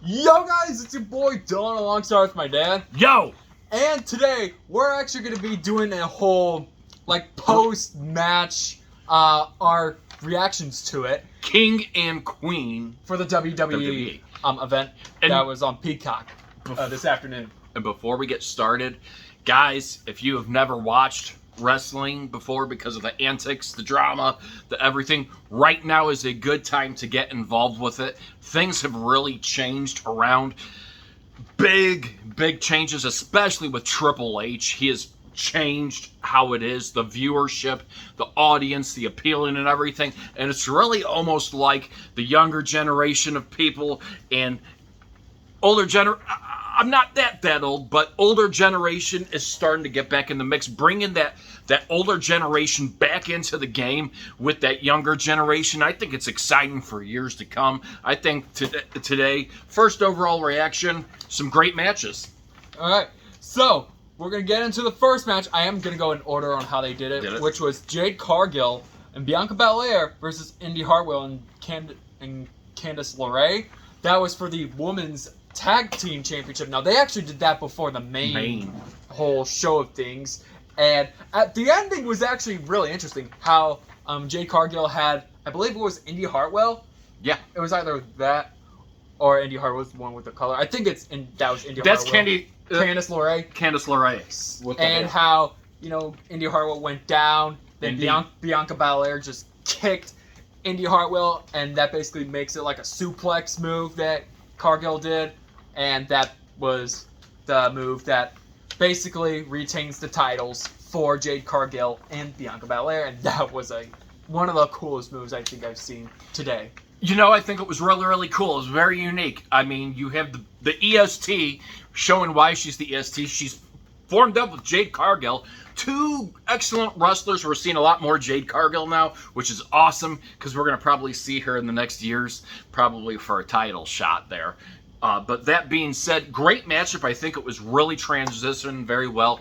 Yo guys, it's your boy Dylan alongside with my dad. Yo! And today we're actually going to be doing a whole post-match our reactions to it. King and Queen for the WWE event and that was on Peacock this afternoon. And before we get started, guys, if you have never watched wrestling before because of the antics, the drama, the everything, right now is a good time to get involved with it. Things have really changed around. Big changes, especially with Triple H. He has changed how it is, the viewership, the audience, the appealing and everything. And it's really almost like the younger generation of people and older I'm not that old, but older generation is starting to get back in the mix, bringing that older generation back into the game with that younger generation. I think it's exciting for years to come. I think today, first overall reaction, some great matches. All right, so we're going to get into the first match. I am going to go in order on how they did it, which was Jade Cargill and Bianca Belair versus Indy Hartwell and Candice LeRae. That was for the women's tag team championship. Now, they actually did that before the main whole show of things. And at the ending was actually really interesting. How Jade Cargill had, I believe it was Indy Hartwell. Yeah. It was either that or Indy Hartwell's the one with the color. I think that was Indy Hartwell. That's Candice LeRae. Candice LeRae. And how, Indy Hartwell went down. Then Bianca Belair just kicked Indy Hartwell. And that basically makes it like a suplex move that Cargill did. And that was the move that basically retains the titles for Jade Cargill and Bianca Belair, and that was one of the coolest moves I think I've seen today. I think it was really cool. It was very unique. I mean, you have the EST showing why she's the EST. She's formed up with Jade Cargill. Two excellent wrestlers. We're seeing a lot more Jade Cargill now, which is awesome because we're going to probably see her in the next years, probably for a title shot there. But that being said, great matchup. I think it was really transitioned very well.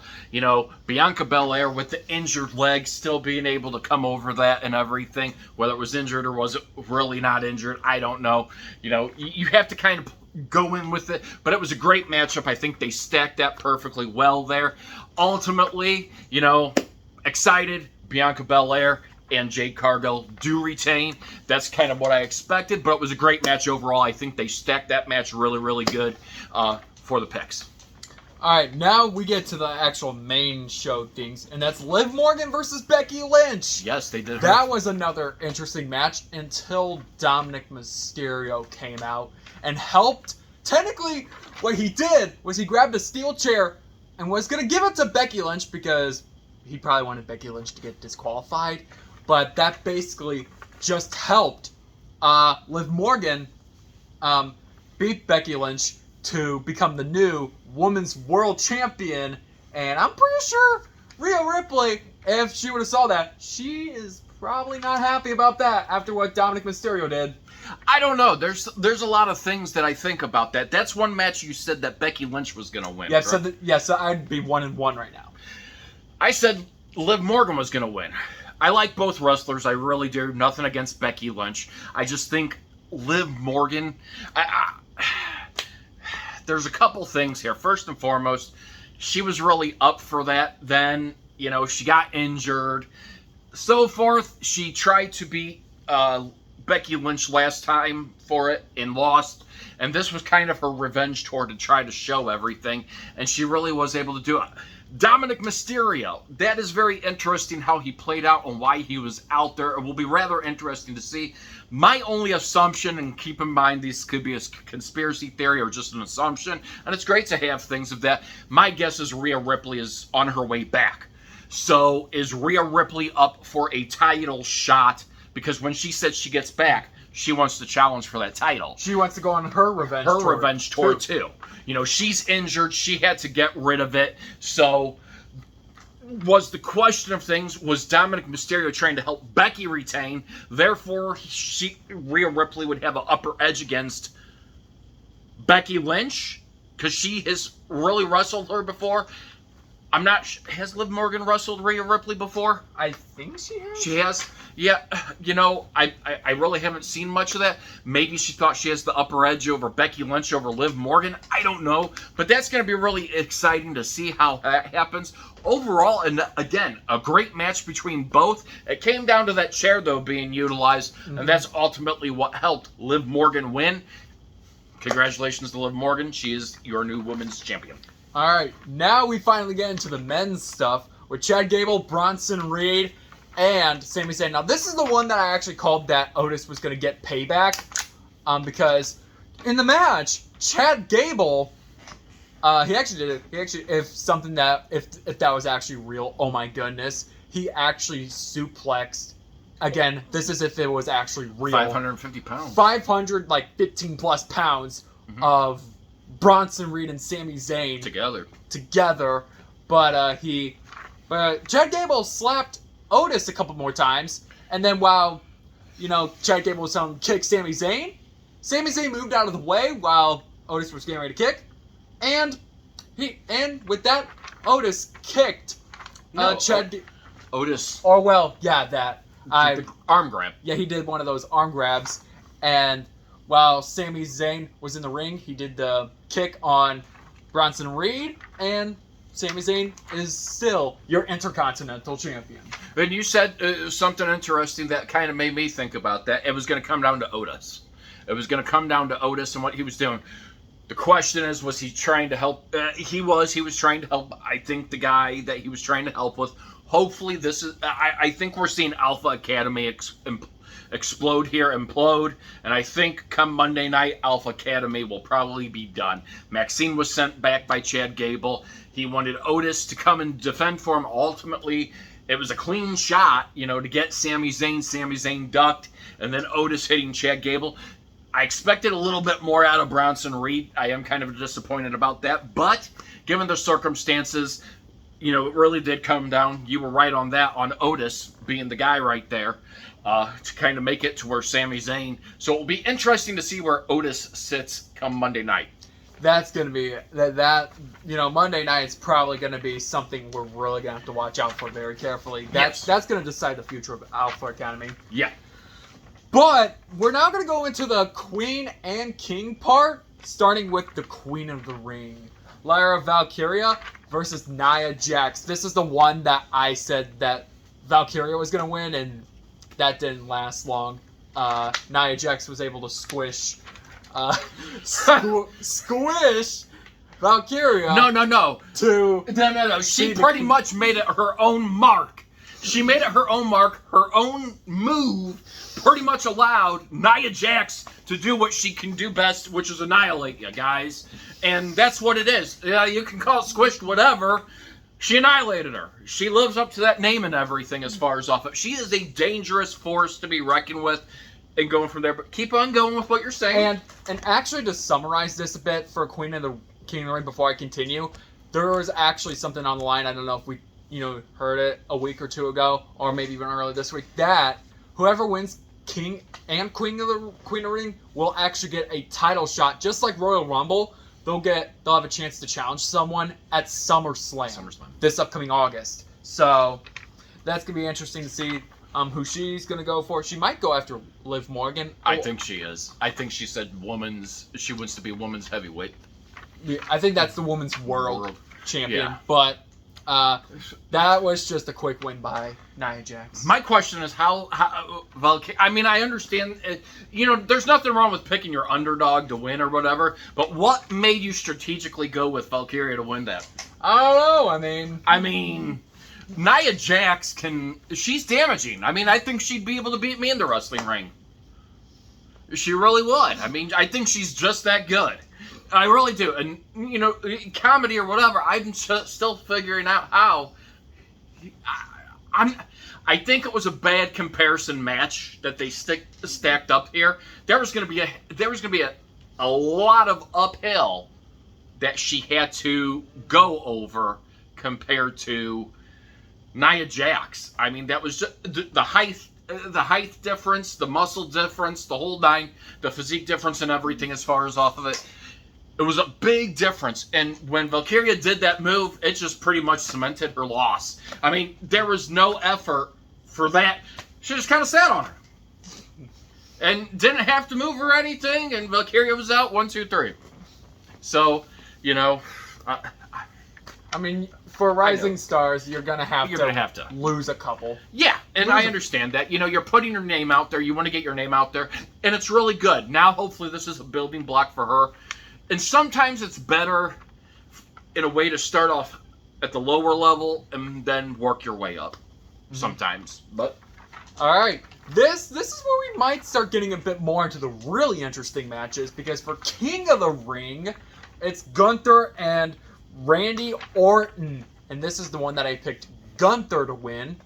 Bianca Belair with the injured leg, still being able to come over that and everything. Whether it was injured or was it really not injured, I don't know. You have to kind of go in with it. But it was a great matchup. I think they stacked that perfectly well there. Ultimately, excited. Bianca Belair and Jade Cargill do retain. That's kind of what I expected, but it was a great match overall. I think they stacked that match really good for the picks. All right, now we get to the actual main show things, and that's Liv Morgan versus Becky Lynch. Yes, they did. That was another interesting match until Dominic Mysterio came out and helped. Technically, what he did was he grabbed a steel chair and was going to give it to Becky Lynch because he probably wanted Becky Lynch to get disqualified. But that basically just helped Liv Morgan beat Becky Lynch to become the new Women's World Champion. And I'm pretty sure Rhea Ripley, if she would have saw that, she is probably not happy about that after what Dominic Mysterio did. I don't know. There's a lot of things that I think about that. That's one match you said that Becky Lynch was going to win. Yeah, right? so I'd be 1-1 right now. I said Liv Morgan was going to win. I like both wrestlers. I really do. Nothing against Becky Lynch. I just think Liv Morgan... there's a couple things here. First and foremost, she was really up for that. Then, she got injured. So forth, she tried to beat Becky Lynch last time for it and lost. And this was kind of her revenge tour to try to show everything. And she really was able to do it. Dominic Mysterio, that is very interesting how he played out and why he was out there. It will be rather interesting to see. My only assumption, and keep in mind these could be a conspiracy theory or just an assumption, and it's great to have things of that. My guess is Rhea Ripley is on her way back. So is Rhea Ripley up for a title shot? Because when she said she gets back, she wants to challenge for that title. She wants to go on her revenge tour too. She's injured. She had to get rid of it. So was the question of things, was Dominic Mysterio trying to help Becky retain? Therefore, Rhea Ripley would have an upper edge against Becky Lynch because she has really wrestled her before. I'm not. Has Liv Morgan wrestled Rhea Ripley before? I think she has. She has. Yeah, I really haven't seen much of that. Maybe she thought she has the upper edge over Becky Lynch over Liv Morgan. I don't know, but that's going to be really exciting to see how that happens. Overall, and again, a great match between both. It came down to that chair though being utilized, and that's ultimately what helped Liv Morgan win. Congratulations to Liv Morgan. She is your new women's champion. All right, now we finally get into the men's stuff with Chad Gable, Bronson Reed, and Sami Zayn. Now, this is the one that I actually called that Otis was going to get payback, because in the match, Chad Gable, he actually did it. He actually, if that was actually real, oh my goodness, he actually suplexed. Again, this is if it was actually real. 550 pounds. 15 plus pounds of Bronson Reed and Sami Zayn together, but Chad Gable slapped Otis a couple more times, and then while Chad Gable was telling him to kick Sami Zayn moved out of the way while Otis was getting ready to kick, and with that Otis kicked Otis. Or well, yeah, that the arm grab. Yeah, he did one of those arm grabs, and while Sami Zayn was in the ring, he did the kick on Bronson Reed, and Sami Zayn is still your Intercontinental Champion. And you said something interesting that kind of made me think about that. It was going to come down to Otis. It was going to come down to Otis and what he was doing. The question is, was he trying to help? He was trying to help. I think the guy that he was trying to help with. Hopefully, this is. I think we're seeing Alpha Academy implode, and I think come Monday night, Alpha Academy will probably be done. Maxine was sent back by Chad Gable. He wanted Otis to come and defend for him. Ultimately, it was a clean shot, to get Sami Zayn. Sami Zayn ducked, and then Otis hitting Chad Gable. I expected a little bit more out of Bronson Reed. I am kind of disappointed about that, but given the circumstances, it really did come down. You were right on that, on Otis being the guy right there. To kind of make it to where Sami Zayn. So it will be interesting to see where Otis sits come Monday night. That's going to be Monday night is probably going to be something we're really going to have to watch out for very carefully. That's going to decide the future of Alpha Academy. Yeah. But we're now going to go into the Queen and King part, starting with the Queen of the Ring. Lyra Valkyria versus Nia Jax. This is the one that I said that Valkyria was going to win, and that didn't last long. Nia Jax was able to squish Valkyria. No. No. She pretty much made it her own mark. She made it her own mark, her own move, pretty much allowed Nia Jax to do what she can do best, which is annihilate you guys. And that's what it is. Yeah, you can call it squished, whatever. She annihilated her. She lives up to that name and everything as far as off it. She is a dangerous force to be reckoned with and going from there. But keep on going with what you're saying. And actually, to summarize this a bit for Queen of the King of the Ring before I continue, there was actually something on the line. I don't know if we heard it a week or two ago, or maybe even earlier this week, that whoever wins King and Queen of the Ring will actually get a title shot, just like Royal Rumble. They'll have a chance to challenge someone at SummerSlam this upcoming August. So that's gonna be interesting to see who she's gonna go for. She might go after Liv Morgan. I think she is. I think she said she wants to be women's heavyweight. Yeah, I think that's the women's world champion. Yeah. But that was just a quick win by Nia Jax. My question is how I mean, I understand, there's nothing wrong with picking your underdog to win or whatever, but what made you strategically go with Valkyria to win that? I don't know. I mean, Nia Jax she's damaging. I mean, I think she'd be able to beat me in the wrestling ring. She really would. I mean, I think she's just that good. I really do. And, comedy or whatever, I'm still figuring out how. I think it was a bad comparison match that they stacked up here. There was going to be a lot of uphill that she had to go over compared to Nia Jax. I mean, that was just the height difference, the muscle difference, the whole nine, the physique difference and everything as far as off of it. It was a big difference. And when Valkyria did that move, it just pretty much cemented her loss. I mean, there was no effort for that. She just kind of sat on her. And didn't have to move or anything. And Valkyria was out 1, 2, 3. So, you know... I mean, for Rising Stars, you're gonna have to lose a couple. Yeah, and I understand that. You know, you're putting your name out there. You want to get your name out there, and it's really good. Now, hopefully, this is a building block for her. And sometimes it's better in a way to start off at the lower level and then work your way up. Sometimes, but all right, this is where we might start getting a bit more into the really interesting matches, because for King of the Ring, it's Gunther and Randy Orton, and this is the one that I picked Gunther to win.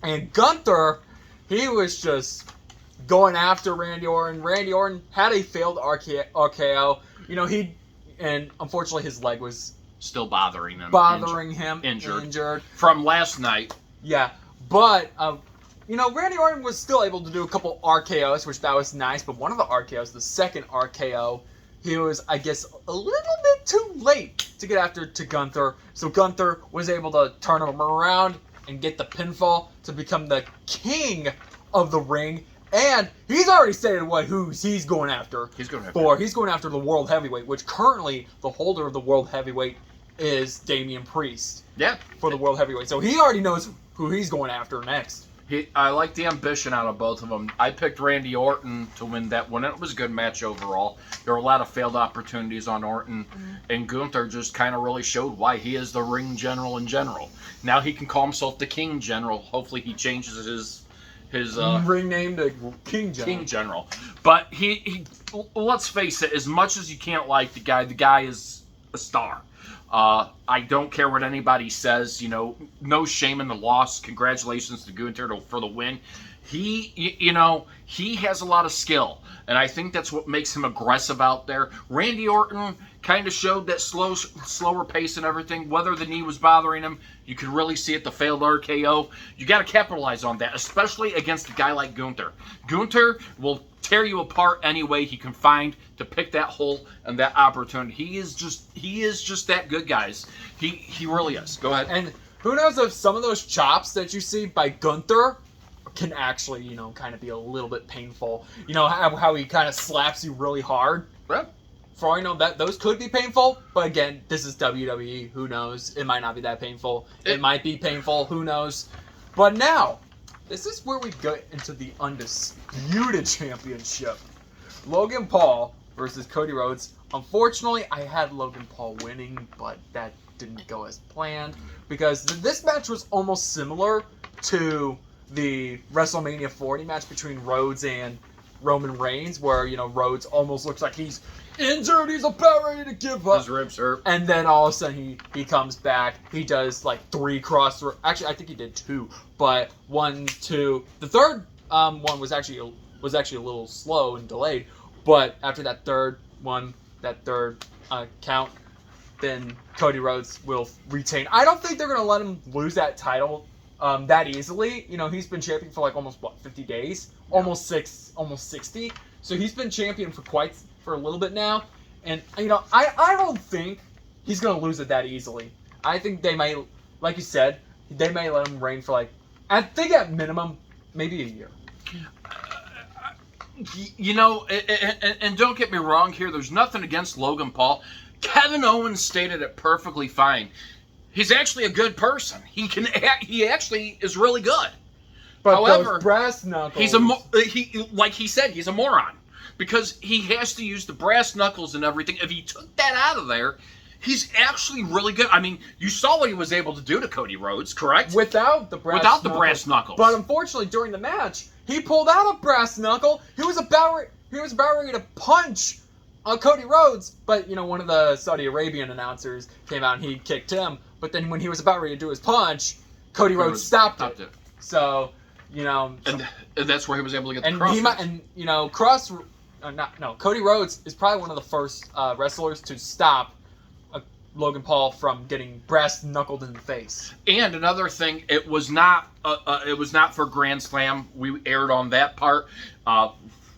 And Gunther, he was just going after Randy Orton. Randy Orton had a failed RKO. You know, and unfortunately his leg was still bothering him. Injured from last night. Yeah, but you know, Randy Orton was still able to do a couple RKOs, which that was nice. But one of the RKOs, the second RKO, he was, I guess, a little bit too late to get after to Gunther. So Gunther was able to turn him around and get the pinfall to become the King of the Ring. And he's already stated who he's going after. He's going after the World Heavyweight, which currently the holder of the World Heavyweight is Damian Priest. Yeah. For the World Heavyweight. So he already knows who he's going after next. I like the ambition out of both of them. I picked Randy Orton to win that one. It was a good match overall. There were a lot of failed opportunities on Orton, and Gunther just kind of really showed why he is the ring general in general. Now he can call himself the King General. Hopefully he changes his ring name to King General. King General. But he let's face it, as much as you can't like the guy is a star. I don't care what anybody says, you know, no shame in the loss. Congratulations to Gunther for the win. He has a lot of skill, and I think that's what makes him aggressive out there. Randy Orton kind of showed that slower pace and everything. Whether the knee was bothering him, you could really see it, the failed RKO. You got to capitalize on that, especially against a guy like Gunther. Gunther will tear you apart any way he can find to pick that hole and that opportunity. He is just that good, guys. He really is. Go ahead. And who knows if some of those chops that you see by Gunther can actually, you know, kind of be a little bit painful. You know, how he kind of slaps you really hard. Yeah. For all you know, that those could be painful, but again, this is WWE. Who knows? It might not be that painful. It might be painful. Who knows? But now, this is where we get into the Undisputed Championship. Logan Paul versus Cody Rhodes. Unfortunately, I had Logan Paul winning, but that didn't go as planned, because this match was almost similar to the WrestleMania 40 match between Rhodes and Roman Reigns, where, you know, Rhodes almost looks like he's injured, he's about ready to give up. His ribs hurt. And then all of a sudden he comes back, he does like 3 actually I think he did 2, but 1, 2. The third one was actually a little slow and delayed, but after that third count, then Cody Rhodes will retain. I don't think they're going to let him lose that title that easily. You know, he's been champion for like almost 50 days, yeah. almost 60. So he's been champion for a little bit now, and you know, I don't think he's gonna lose it that easily. I think they may, like you said, they may let him reign for like, I think at minimum, maybe a year. You know, and don't get me wrong here. There's nothing against Logan Paul. Kevin Owens stated it perfectly fine. He's actually a good person. He actually is really good. But however, those brass knuckles. Like he said, he's a moron, because he has to use the brass knuckles and everything. If he took that out of there, he's actually really good. I mean, you saw what he was able to do to Cody Rhodes, correct? Without the brass knuckles. But unfortunately, during the match, he pulled out a brass knuckle. He was about ready to punch Cody Rhodes, but you know, one of the Saudi Arabian announcers came out and he kicked him. But then when he was about ready to do his punch, Cody Rhodes stopped it. So, you know, and that's where he was able to get the cross. Cody Rhodes is probably one of the first wrestlers to stop Logan Paul from getting brass knuckled in the face. And another thing, it was not for Grand Slam. We aired on that part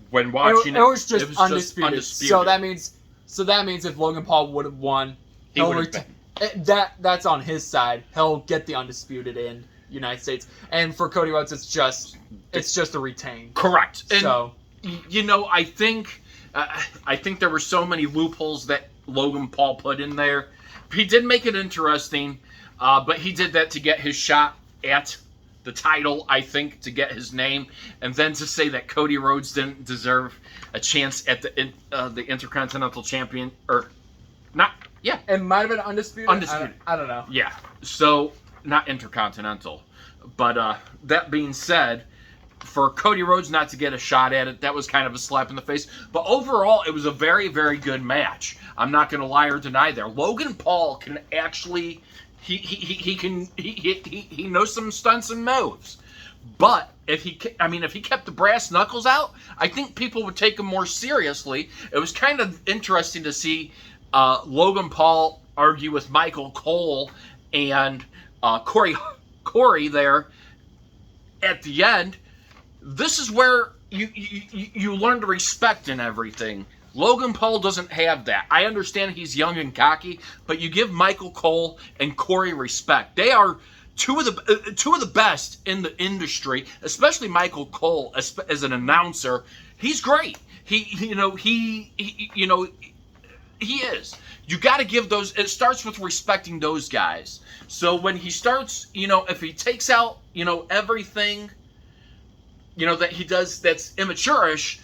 when watching it was just undisputed. So that means So that means if Logan Paul would have won, He he'll would have that's on his side. He'll get the undisputed in United States. And for Cody Rhodes, it's just a retain. Correct. And, So you know, I think there were so many loopholes that Logan Paul put in there. He did make it interesting, but he did that to get his shot at the title, I think, to get his name, and then to say that Cody Rhodes didn't deserve a chance at the Intercontinental Champion, or not. Yeah, it might have been undisputed. I don't know. Yeah, so not Intercontinental, but that being said, for Cody Rhodes not to get a shot at it, that was kind of a slap in the face. But overall, it was a very, very good match. I'm not going to lie or deny there. Logan Paul can actually, he knows some stunts and moves. But if he kept the brass knuckles out, I think people would take him more seriously. It was kind of interesting to see Logan Paul argue with Michael Cole and Corey there at the end. This is where you learn to respect and everything. Logan Paul doesn't have that. I understand he's young and cocky, but you give Michael Cole and Corey respect. They are two of the best in the industry, especially Michael Cole as an announcer. He's great. He is. You got to give those. It starts with respecting those guys. So when he starts, if he takes out, everything, that he does that's immature-ish,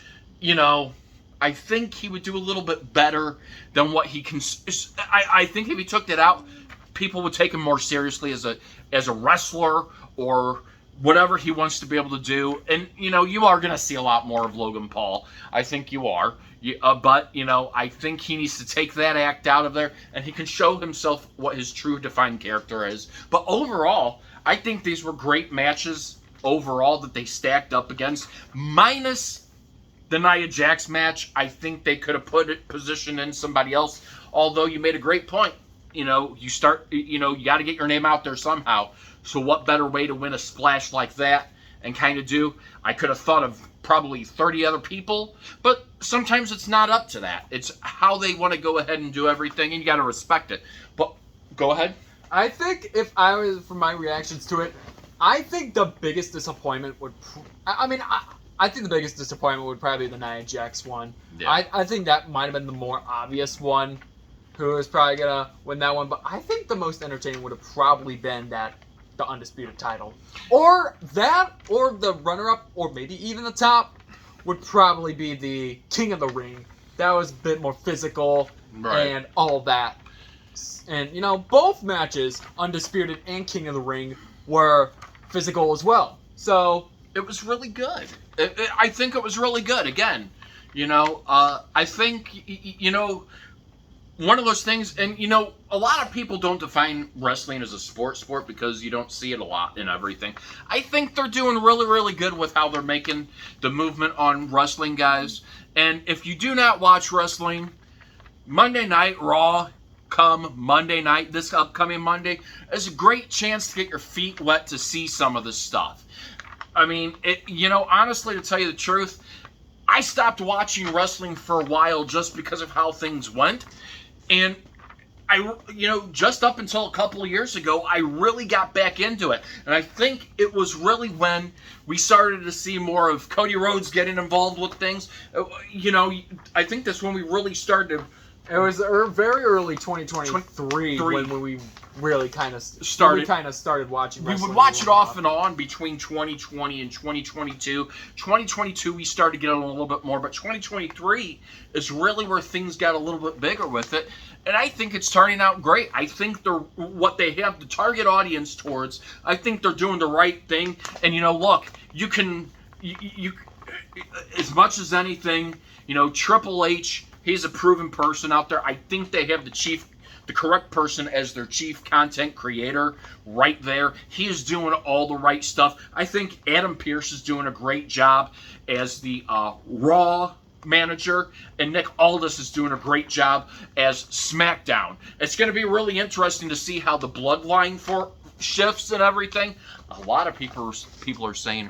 I think he would do a little bit better than what he can. I think if he took that out, people would take him more seriously as a wrestler or whatever he wants to be able to do. And, you are going to see a lot more of Logan Paul. I think you are. But, I think he needs to take that act out of there and he can show himself what his true defined character is. But overall, I think these were great matches overall that they stacked up against. Minus the Nia Jax match, I think they could have positioned in somebody else. Although you made a great point. You got to get your name out there somehow. So what better way to win a splash like that and kind of do? I could have thought of probably 30 other people, but sometimes it's not up to that. It's how they want to go ahead and do everything, and you got to respect it. But go ahead. I think if I was, from my reactions to it, I think the biggest disappointment would. I think the biggest disappointment would probably be the Nia Jax one. Yeah. I think that might have been the more obvious one, who is probably gonna win that one. But I think the most entertaining would have probably been the undisputed title, or the runner-up, or maybe even the top, would probably be the King of the Ring. That was a bit more physical, right, and all that. And both matches, undisputed and King of the Ring, were physical as well. So it was really good. I think it was really good. Again, I think one of those things, and a lot of people don't define wrestling as a sport because you don't see it a lot in everything. I think they're doing really, really good with how they're making the movement on wrestling, guys. And if you do not watch wrestling, Monday Night Raw, come Monday night, this upcoming Monday, is a great chance to get your feet wet to see some of this stuff. I mean, honestly, to tell you the truth, I stopped watching wrestling for a while just because of how things went. And just up until a couple of years ago, I really got back into it. And I think it was really when we started to see more of Cody Rhodes getting involved with things. I think that's when we really started to. It was very early 2023 when we really kind of started watching wrestling. We would watch it off and on between 2020 and 2022. 2022 we started getting a little bit more, but 2023 is really where things got a little bit bigger with it. And I think it's turning out great. I think what they have the target audience towards, I think they're doing the right thing. And look, you as much as anything, Triple H, he's a proven person out there. I think they have the correct person as their chief content creator right there. He is doing all the right stuff. I think Adam Pearce is doing a great job as the Raw manager, and Nick Aldis is doing a great job as SmackDown. It's going to be really interesting to see how the bloodline shifts and everything. A lot of people are saying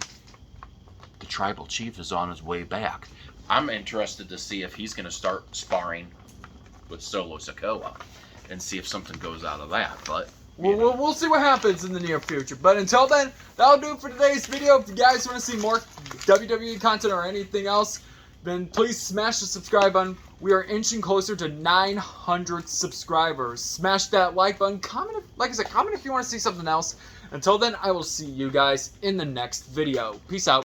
the Tribal Chief is on his way back. I'm interested to see if he's going to start sparring with Solo Sikoa and see if something goes out of that. But we'll see what happens in the near future. But until then, that'll do it for today's video. If you guys want to see more WWE content or anything else, then please smash the subscribe button. We are inching closer to 900 subscribers. Smash that like button. Comment, like I said, comment if you want to see something else. Until then, I will see you guys in the next video. Peace out.